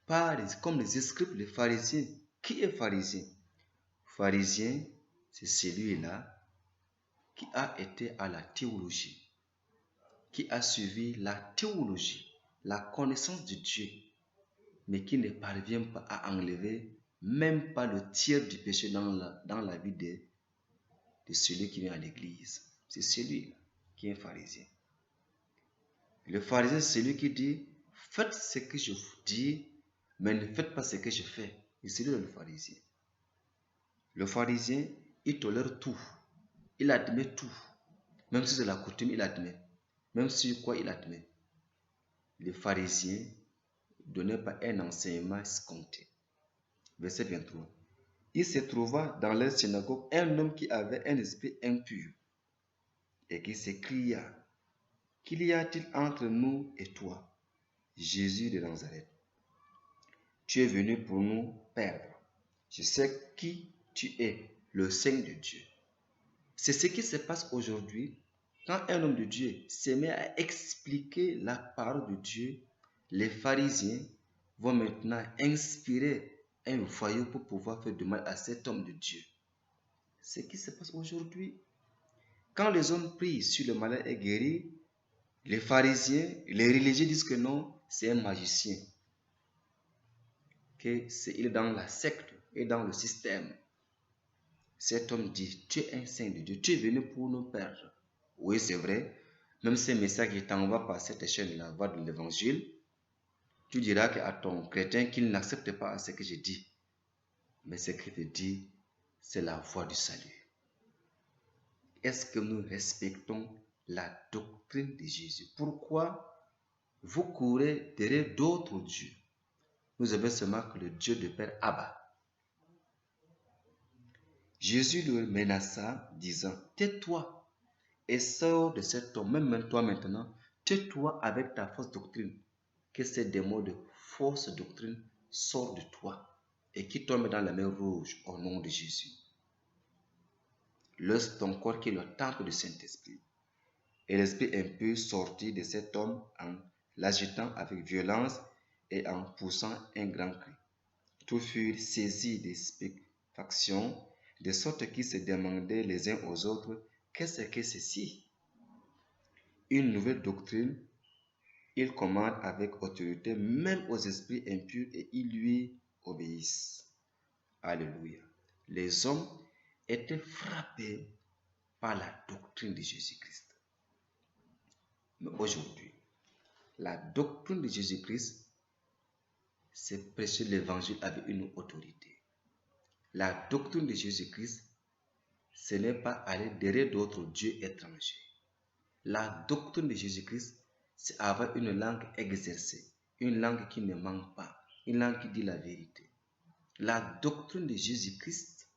pas comme les scribes, les pharisiens. Qui est pharisien? Pharisien, c'est celui-là qui a été à la théologie, qui a suivi la théologie, la connaissance de Dieu, mais qui ne parvient pas à enlever même pas le tiers du péché dans la vie de celui qui vient à l'église. C'est celui qui est pharisien. Le pharisien, c'est celui qui dit, faites ce que je vous dis, mais ne faites pas ce que je fais. Et c'est lui le pharisien. Le pharisien, il tolère tout. Il admet tout. Même si c'est la coutume, il admet. Même si quoi, il admet. Le pharisien ne donnait pas un enseignement escompté. Verset 23. Il se trouva dans leur synagogue un homme qui avait un esprit impur et qui s'écria, qu'y a-t-il entre nous et toi, Jésus de Nazareth? Tu es venu pour nous perdre. Je sais qui tu es, le Saint de Dieu. C'est ce qui se passe aujourd'hui quand un homme de Dieu se met à expliquer la parole de Dieu. Les pharisiens vont maintenant inspirer un voyou pour pouvoir faire du mal à cet homme de Dieu. C'est ce qui se passe aujourd'hui. Quand les hommes prient sur le malade est guéri, les pharisiens, les religieux disent que non, c'est un magicien. Il est dans la secte et dans le système. Cet homme dit, tu es un saint de Dieu, tu es venu pour nous perdre. Oui, c'est vrai. Même si un message qui t'envoie par cette chaîne, la voix de l'évangile, tu diras à ton chrétien qu'il n'accepte pas ce que je dis. Mais ce que je dis, c'est la voie du salut. Est-ce que nous respectons la doctrine de Jésus? Pourquoi vous courez derrière d'autres dieux? Nous avons seulement que le Dieu de Père Abba. Jésus le menaça, disant, tais-toi et sors de cet homme, même toi maintenant, tais-toi avec ta fausse doctrine, que ces démons de fausse doctrine sortent de toi et qui tombent dans la mer rouge au nom de Jésus. Laisse ton corps qui est le temple du Saint-Esprit. Et l'esprit impur sortit de cet homme en l'agitant avec violence et en poussant un grand cri. Tous furent saisis de stupéfaction, de sorte qu'ils se demandaient les uns aux autres, qu'est-ce que ceci? Une nouvelle doctrine, il commande avec autorité même aux esprits impurs et ils lui obéissent. Alléluia. Les hommes étaient frappés par la doctrine de Jésus-Christ. Mais aujourd'hui, la doctrine de Jésus-Christ, c'est prêcher l'évangile avec une autorité. La doctrine de Jésus-Christ, ce n'est pas aller derrière d'autres dieux étrangers. La doctrine de Jésus-Christ, c'est avoir une langue exercée, une langue qui ne manque pas, une langue qui dit la vérité. La doctrine de Jésus-Christ,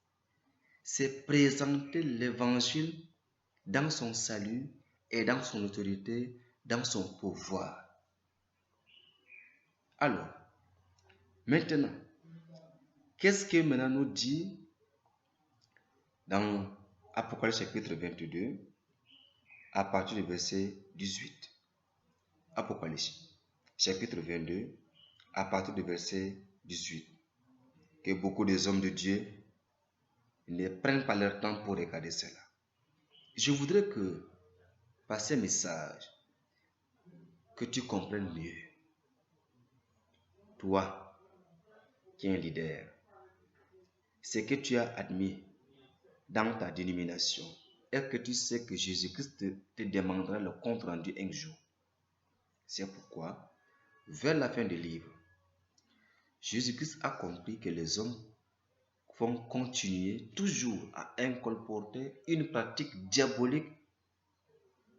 c'est présenter l'évangile dans son salut et dans son autorité, dans son pouvoir. Alors, maintenant, qu'est-ce que maintenant nous dit dans Apocalypse chapitre 22, à partir du verset 18? Apocalypse chapitre 22, à partir du verset 18. Que beaucoup des hommes de Dieu ne prennent pas leur temps pour regarder cela. Je voudrais que, par ces messages, que tu comprennes mieux. Toi, qui es un leader, ce que tu as admis dans ta dénomination, est-ce que tu sais que Jésus-Christ te demandera le compte rendu un jour? C'est pourquoi, vers la fin du livre, Jésus-Christ a compris que les hommes vont continuer toujours à incorporer une pratique diabolique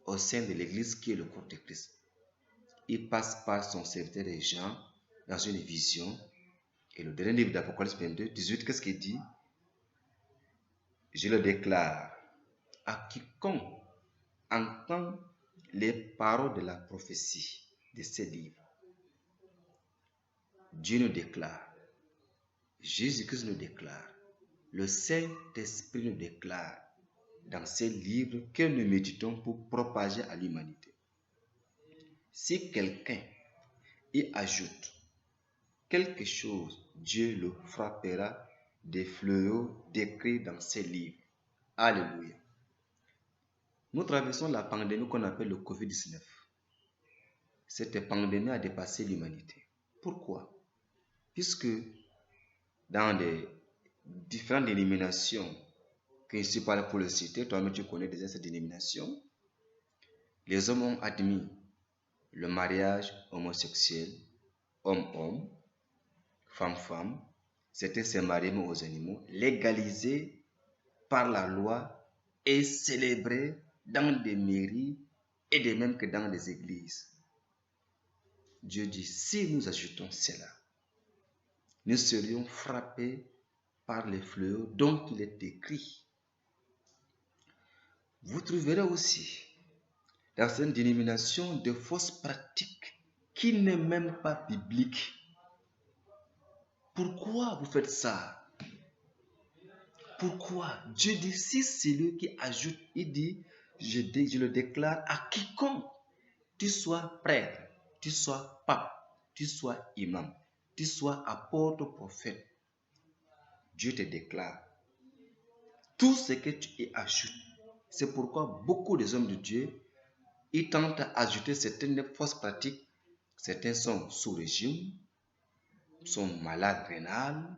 au sein de l'Église qui est le corps de Christ. Il passe par son serviteur Jean dans une vision. Et le dernier livre d'Apocalypse 22, 18, qu'est-ce qu'il dit? Je le déclare à quiconque entend les paroles de la prophétie de ces livres. Dieu nous déclare, Jésus-Christ nous déclare, le Saint-Esprit nous déclare dans ces livres que nous méditons pour propager à l'humanité. Si quelqu'un y ajoute quelque chose, Dieu le frappera des fléaux décrits dans ces livres. Alléluia. Nous traversons la pandémie qu'on appelle le Covid-19. Cette pandémie a dépassé l'humanité. Pourquoi? Puisque dans des différentes dénominations, que je ne suis pas là pour le citer, toi-même tu connais déjà cette dénomination, les hommes ont admis le mariage homosexuel, homme-homme, femme-femme, c'était se marier aux animaux, légalisé par la loi et célébré dans des mairies et de même que dans les églises. Dieu dit, si nous ajoutons cela, nous serions frappés par les fléaux dont il est écrit. Vous trouverez aussi dans cette dénomination de fausses pratiques qui n'est même pas biblique. Pourquoi vous faites ça? Pourquoi? Dieu dit, si c'est lui qui ajoute, il dit, je le déclare à quiconque, tu sois prêtre, tu sois pape, tu sois imam, tu sois apôtre, prophète. Dieu te déclare tout ce que tu y ajoutes. C'est pourquoi beaucoup des hommes de Dieu, ils tentent à ajouter certaines fausses pratiques. Certains sont sous régime, sont malades rénales,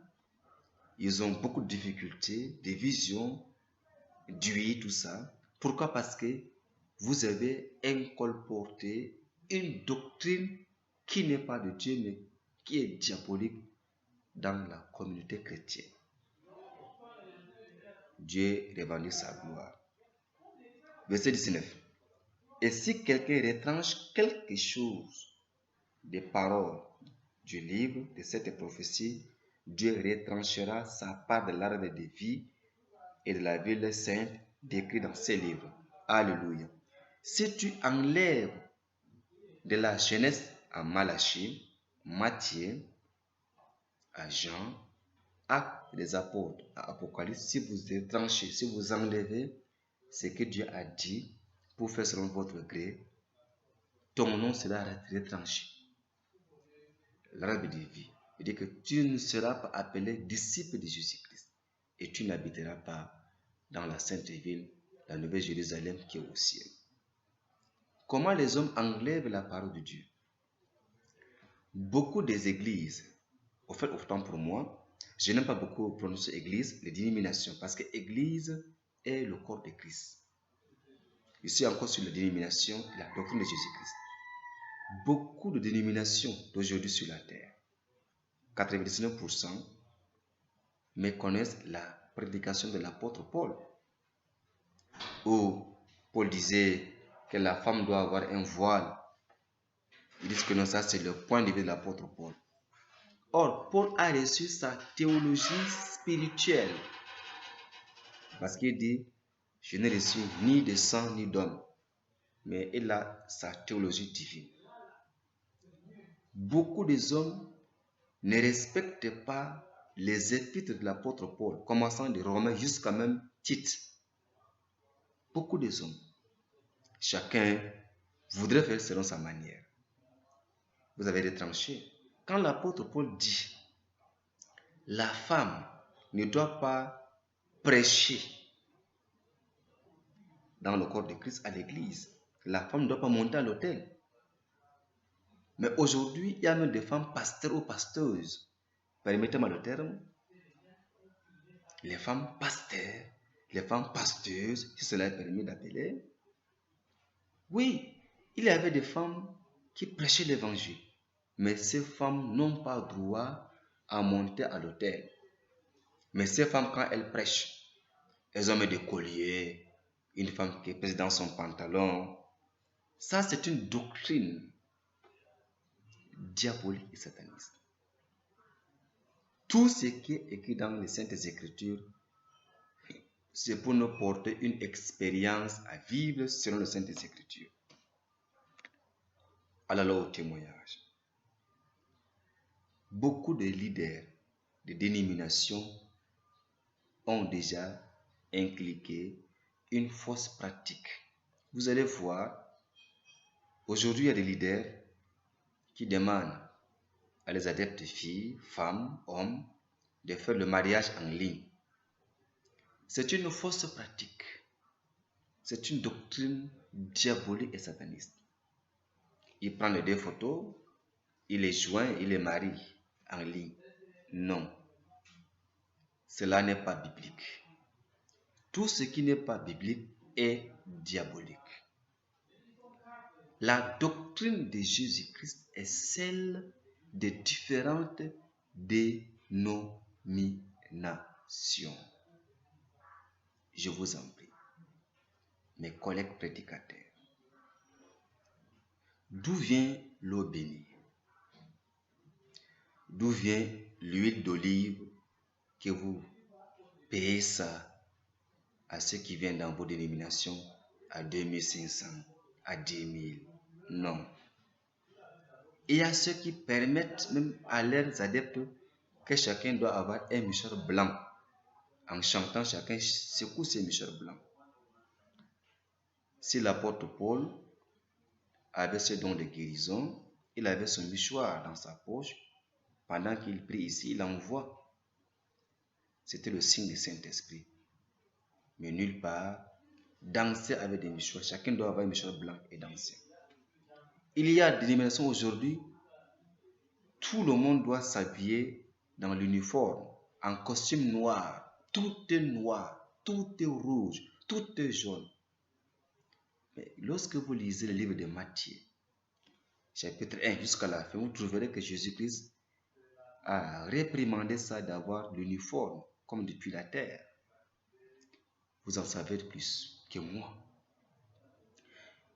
ils ont beaucoup de difficultés, des visions, d'huile, tout ça. Pourquoi? Parce que vous avez incorporé une doctrine qui n'est pas de Dieu, mais qui est diabolique dans la communauté chrétienne. Dieu revendique sa gloire. Verset 19. Et si quelqu'un retranche quelque chose des paroles du livre de cette prophétie, Dieu retranchera sa part de l'arbre de vie et de la ville sainte décrit dans ces livres. Alléluia. Si tu enlèves de la Genèse à Malachie, Matthieu, à Jean, Actes des apôtres, à Apocalypse, si vous retranchez, si vous enlevez ce que Dieu a dit pour faire selon votre gré, ton nom sera retranché. L'arbre de vie veut dire que tu ne seras pas appelé disciple de Jésus-Christ et tu n'habiteras pas dans la sainte ville, la nouvelle Jérusalem qui est au ciel. Comment les hommes enlèvent la parole de Dieu? Beaucoup des églises, au fait, autant pour moi, je n'aime pas beaucoup prononcer église, les dénominations, parce que église est le corps de Christ. Je suis encore sur la dénomination, la doctrine de Jésus-Christ. Beaucoup de dénominations d'aujourd'hui sur la terre, 99%, méconnaissent la prédication de l'apôtre Paul. où Paul disait que la femme doit avoir un voile. Ils disent que non, ça c'est le point de vue de l'apôtre Paul. Or, Paul a reçu sa théologie spirituelle. Parce qu'il dit, je n'ai reçu ni de sang ni d'homme, mais il a sa théologie divine. Beaucoup des hommes ne respectent pas les épîtres de l'apôtre Paul, commençant de Romains jusqu'à même Tite. Beaucoup des hommes. Chacun voudrait faire selon sa manière. Vous avez retranché. Quand l'apôtre Paul dit, la femme ne doit pas prêcher dans le corps de Christ à l'église. La femme ne doit pas monter à l'autel. Mais aujourd'hui, il y a même des femmes pasteurs ou pasteuses. Permettez-moi le terme. Les femmes pasteurs, les femmes pasteuses, si cela est permis d'appeler. Oui, il y avait des femmes qui prêchaient l'évangile. Mais ces femmes n'ont pas droit à monter à l'autel. Mais ces femmes, quand elles prêchent, elles ont mis des colliers, une femme qui pèse dans son pantalon. Ça, c'est une doctrine diabolique et sataniste. Tout ce qui est écrit dans les Saintes Écritures, c'est pour nous porter une expérience à vivre selon les Saintes Écritures. Alors au témoignage. Beaucoup de leaders de dénominations ont déjà inculqué une fausse pratique. Vous allez voir, aujourd'hui, il y a des leaders qui demandent à les adeptes filles, femmes, hommes, de faire le mariage en ligne. C'est une fausse pratique. C'est une doctrine diabolique et sataniste. Il prend les deux photos, il les joint, il les marie en ligne. Non. Cela n'est pas biblique. Tout ce qui n'est pas biblique est diabolique. La doctrine de Jésus-Christ est celle des différentes dénominations. Je vous en prie, mes collègues prédicateurs, d'où vient l'eau bénie? D'où vient l'huile d'olive que vous payez ça à ceux qui viennent dans vos dénominations à 2500, à 10 000? Non. Il y a ceux qui permettent même à leurs adeptes que chacun doit avoir un mouchoir blanc. En chantant, chacun secoue ses mouchoirs blancs. Si l'apôtre Paul avait ce don de guérison, il avait son mouchoir dans sa poche. Pendant qu'il prie ici, il envoie. C'était le signe du Saint-Esprit. Mais nulle part, danser avec des mouchoirs. Chacun doit avoir un mouchoir blanc et danser. Il y a des dénominations aujourd'hui, tout le monde doit s'habiller dans l'uniforme, en costume noir. Tout est noir, tout est rouge, tout est jaune. Mais lorsque vous lisez le livre de Matthieu, chapitre 1 jusqu'à la fin, vous trouverez que Jésus-Christ a réprimandé ça d'avoir l'uniforme comme depuis la terre. Vous en savez plus que moi.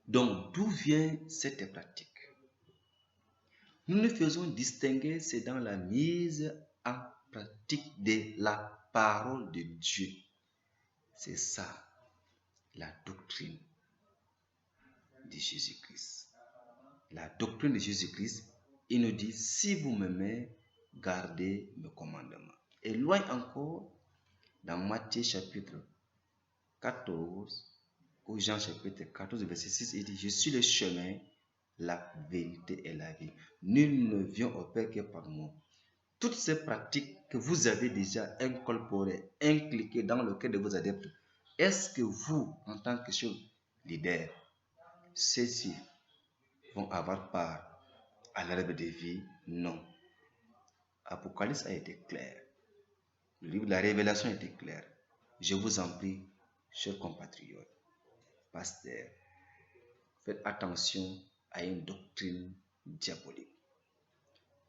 Donc, d'où vient cette pratique? Nous nous faisons distinguer, c'est dans la mise en pratique de la parole de Dieu. C'est ça, la doctrine de Jésus-Christ. La doctrine de Jésus-Christ, il nous dit, si vous m'aimez, gardez mes commandements. Et loin encore, dans Matthieu chapitre 14, ou Jean chapitre 14, verset 6, il dit, je suis le chemin, la vérité et la vie. Nul ne vient au Père que par moi. Toutes ces pratiques que vous avez déjà incorporées, impliquées dans le cœur de vos adeptes, est-ce que vous, en tant que leader, ceux-ci vont avoir part à l'arbre de vie? Non. Apocalypse a été clair. Le livre de la Révélation a été clair. Je vous en prie, chers compatriotes, pasteurs, faites attention à une doctrine diabolique.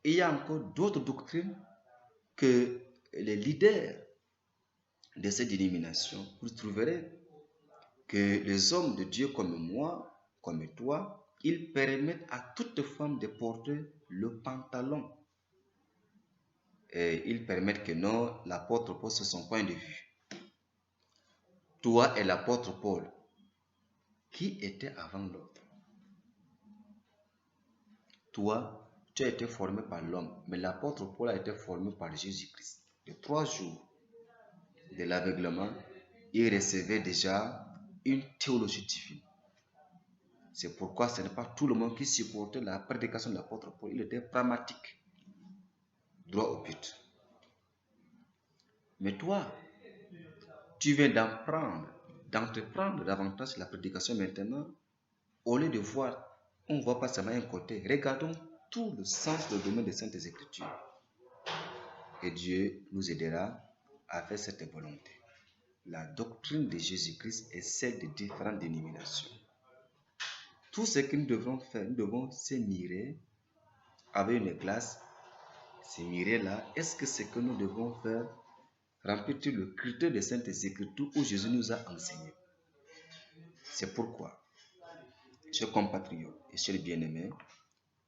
Et il y a encore d'autres doctrines que les leaders de ces dénominations, vous trouverez que les hommes de Dieu comme moi, comme toi, ils permettent à toute femme de porter le pantalon. Et ils permettent que non, l'apôtre Paul, c'est son point de vue. Toi et l'apôtre Paul, qui était avant l'autre? Toi, tu as été formé par l'homme, mais l'apôtre Paul a été formé par Jésus-Christ. De 3 jours de l'aveuglement, il recevait déjà une théologie divine. C'est pourquoi ce n'est pas tout le monde qui supportait la prédication de l'apôtre Paul. Il était pragmatique, droit au but. Mais toi, tu viens d'entreprendre davantage la prédication maintenant. Au lieu de voir, on ne voit pas seulement un côté. Regardons tout le sens, le domaine des Saintes Écritures. Et Dieu nous aidera à faire cette volonté. La doctrine de Jésus-Christ est celle des différentes dénominations. Tout ce que nous devons faire, nous devons se mirer avec une glace. Se mirer là, est-ce que ce que nous devons faire remplit le critère des Saintes Écritures où Jésus nous a enseigné? C'est pourquoi, chers compatriotes et chers bien-aimés,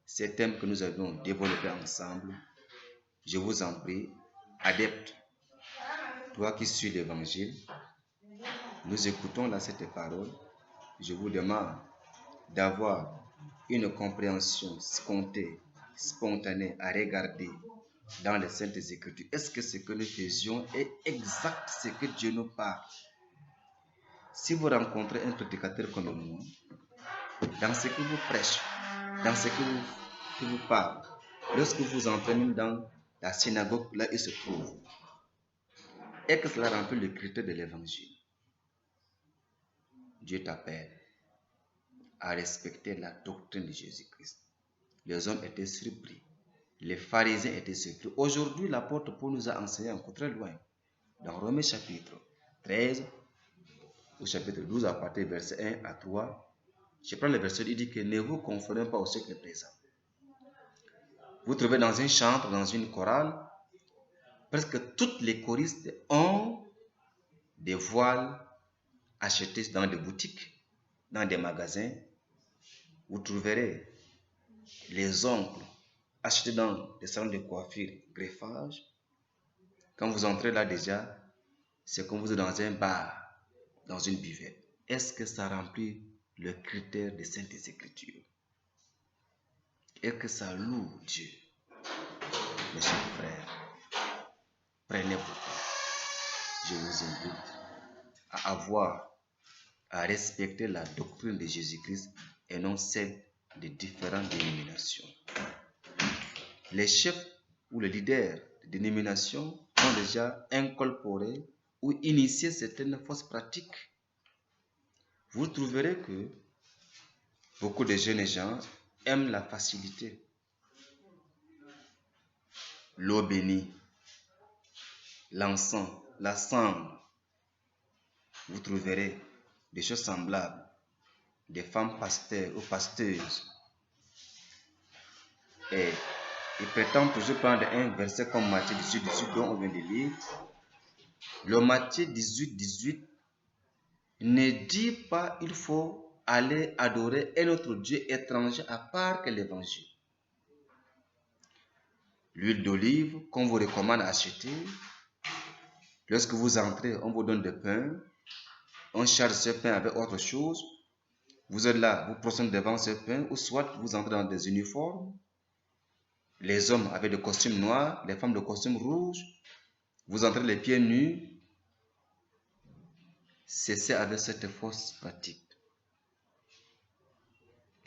ces thèmes que nous avons développés ensemble, je vous en prie, adepte, toi qui suis l'évangile, nous écoutons là cette parole. Je vous demande d'avoir une compréhension spontanée à regarder dans les Saintes Écritures. Est-ce que ce que nous faisions est exact ce que Dieu nous parle? Si vous rencontrez un prédicateur comme moi, dans ce que vous prêchez, dans ce que vous parle, lorsque vous entrez même dans la synagogue, là il se trouve, est-ce que cela remplit le critère de l'évangile? Dieu t'appelle à respecter la doctrine de Jésus-Christ. Les hommes étaient surpris. Les pharisiens étaient surpris. Aujourd'hui, l'apôtre Paul nous a enseigné encore très loin. Dans Romains chapitre 13, au chapitre 12, à partir du verset 1 à 3, je prends le verset, il dit que ne vous conformez pas au siècle présent. Vous trouvez dans un chantre, dans une chorale, presque toutes les choristes ont des voiles achetés dans des boutiques, dans des magasins. Vous trouverez les oncles achetés dans des salons de coiffure, greffage. Quand vous entrez là déjà, c'est comme vous êtes dans un bar, dans une buvette. Est-ce que ça remplit le critère des Saintes Écritures? Est-ce que ça loue Dieu? Mes chers frères, prenez pourquoi. Je vous invite à respecter la doctrine de Jésus-Christ et non celle des différentes dénominations. Les chefs ou les leaders de dénominations ont déjà incorporé ou initié certaines fausses pratiques. Vous trouverez que beaucoup de jeunes gens aiment la facilité, l'eau bénie, l'encens, la cendre. Vous trouverez des choses semblables, des femmes pasteurs ou pasteuses. Et ils prétendent toujours prendre un verset comme Matthieu 18, 18 dont on vient de lire. Le Matthieu 18, 18 ne dit pas il faut aller adorer un autre Dieu étranger à part que l'évangile. L'huile d'olive qu'on vous recommande d'acheter, lorsque vous entrez, on vous donne des pains, on charge ce pain avec autre chose, vous êtes là, vous procédez devant ce pain, ou soit vous entrez dans des uniformes, les hommes avec des costumes noirs, les femmes de costumes rouges, vous entrez les pieds nus. Cessez avec cette fausse pratique.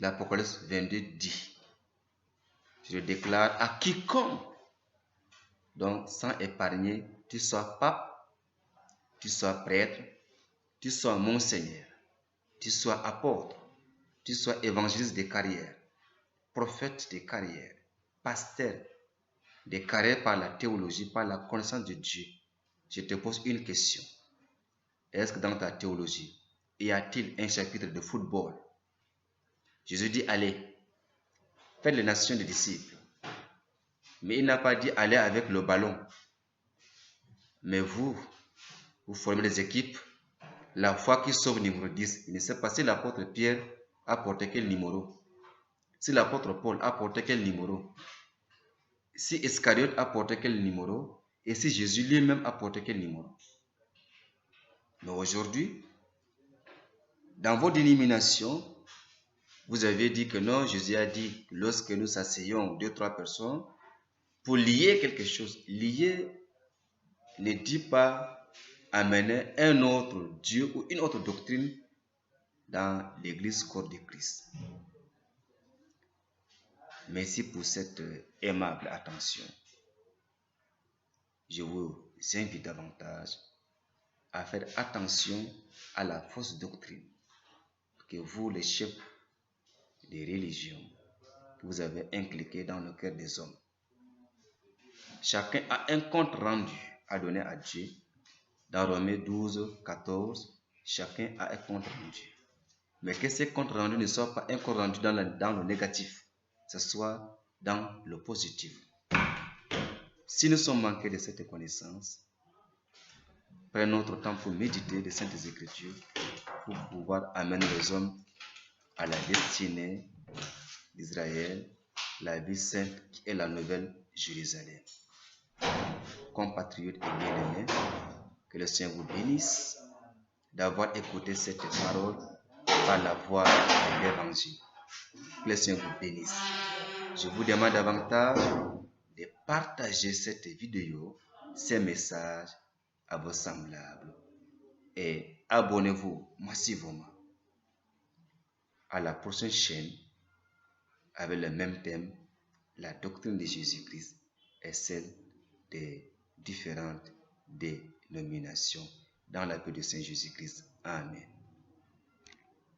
L'Apocalypse 22 dit, je le déclare à quiconque, donc sans épargner, tu sois pape, tu sois prêtre, tu sois monseigneur, tu sois apôtre, tu sois évangéliste de carrière, prophète de carrière, pasteur de carrière par la théologie, par la connaissance de Dieu. Je te pose une question. Est-ce que dans ta théologie, y a-t-il un chapitre de football? Jésus dit, allez, faites les nations des disciples. Mais il n'a pas dit, allez avec le ballon. Mais vous formez des équipes, La foi qui sauve numéro 10. Il ne sait pas si l'apôtre Pierre a porté quel numéro. Si l'apôtre Paul a porté quel numéro. Si Iscariote a porté quel numéro. Et si Jésus lui-même a porté quel numéro. Mais aujourd'hui, dans vos dénominations, vous avez dit que non, Jésus a dit que lorsque nous asseyons 2-3 personnes, pour lier quelque chose, lier ne dit pas amener un autre Dieu ou une autre doctrine dans l'église corps de Christ. Merci pour cette aimable attention. Je vous invite davantage à faire attention à la fausse doctrine que vous, les chefs des religions, vous avez inculqué dans le cœur des hommes. Chacun a un compte rendu à donner à Dieu. Dans Romains 12, 14, chacun a un compte rendu. Mais que ces comptes rendus ne soient pas un compte rendu dans le négatif, ce soit dans le positif. Si nous sommes manqués de cette connaissance, prenons notre temps pour méditer les Saintes Écritures pour pouvoir amener les hommes à la destinée d'Israël, la vie sainte qui est la nouvelle Jérusalem. Compatriotes et bien-aimés, que le Seigneur vous bénisse d'avoir écouté cette parole par la voix de l'Évangile. Que le Seigneur vous bénisse. Je vous demande davantage de partager cette vidéo, ces messages à vos semblables et abonnez-vous massivement à la prochaine chaîne avec le même thème, la doctrine de Jésus-Christ et celle des différentes dénominations dans la paix de Saint Jésus-Christ. Amen.